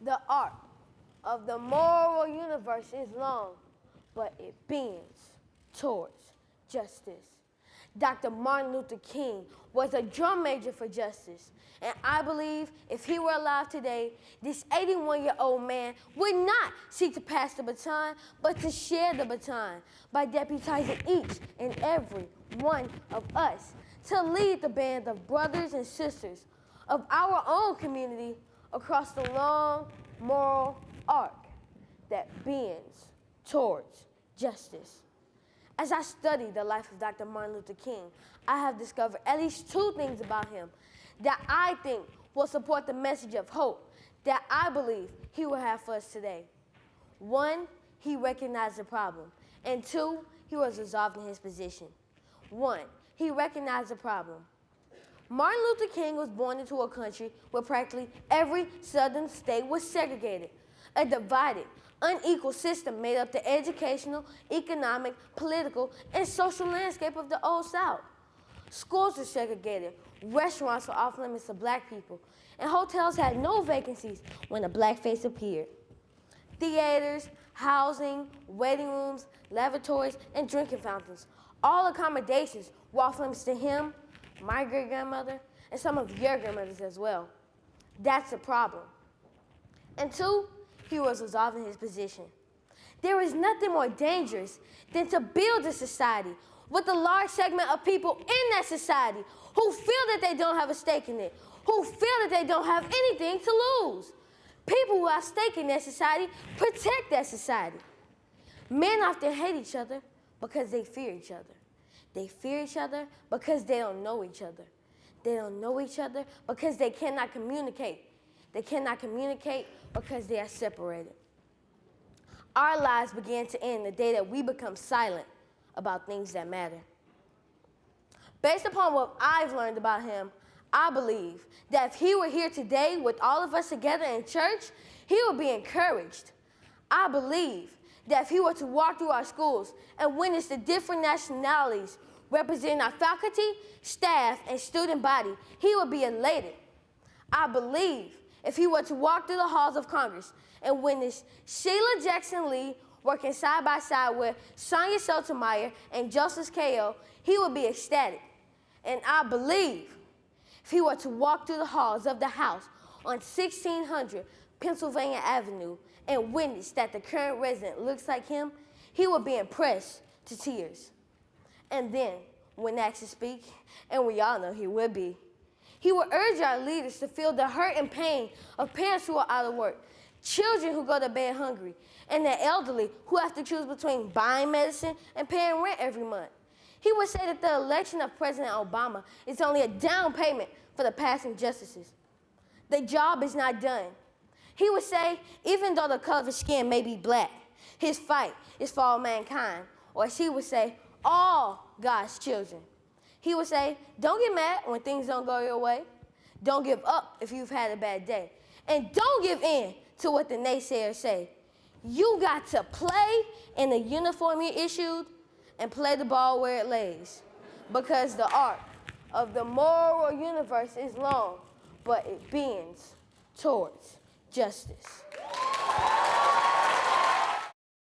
The arc of the moral universe is long, but it bends towards justice. Dr. Martin Luther King was a drum major for justice, and I believe if he were alive today, this 81-year-old man would not seek to pass the baton, but to share the baton by deputizing each and every one of us to lead the band of brothers and sisters of our own community across the long moral arc that bends towards justice. As I study the life of Dr. Martin Luther King, I have discovered at least two things about him that I think will support the message of hope that I believe he will have for us today. One, he recognized the problem. And two, he was resolved in his position. One, he recognized the problem. Martin Luther King was born into a country where practically every southern state was segregated, a divided, unequal system made up the educational, economic, political, and social landscape of the Old South. Schools were segregated, restaurants were off limits to black people, and hotels had no vacancies when a black face appeared. Theaters, housing, waiting rooms, lavatories, and drinking fountains, all accommodations were off limits to him, my great-grandmother, and some of your grandmothers as well. That's the problem. And two, he was resolved in his position. There is nothing more dangerous than to build a society with a large segment of people in that society who feel that they don't have a stake in it, who feel that they don't have anything to lose. People who have stake in their society protect that society. Men often hate each other because they fear each other. They fear each other because they don't know each other. They don't know each other because they cannot communicate. They cannot communicate because they are separated. Our lives began to end the day that we become silent about things that matter. Based upon what I've learned about him, I believe that if he were here today with all of us together in church, he would be encouraged. I believe that if he were to walk through our schools and witness the different nationalities representing our faculty, staff, and student body, he would be elated. I believe if he were to walk through the halls of Congress and witness Sheila Jackson Lee working side by side with Sonia Sotomayor and Joseph K.O., he would be ecstatic. And I believe if he were to walk through the halls of the House on 1600 Pennsylvania Avenue and witness that the current resident looks like him, he would be impressed to tears. And then, when asked to speak, and we all know he would be, he would urge our leaders to feel the hurt and pain of parents who are out of work, children who go to bed hungry, and the elderly who have to choose between buying medicine and paying rent every month. He would say that the election of President Obama is only a down payment for the past injustices. The job is not done. He would say, even though the color of his skin may be black, his fight is for all mankind, or as he would say, all God's children. He would say, don't get mad when things don't go your way. Don't give up if you've had a bad day. And don't give in to what the naysayers say. You got to play in the uniform you issued and play the ball where it lays. Because the arc of the moral universe is long, but it bends towards justice.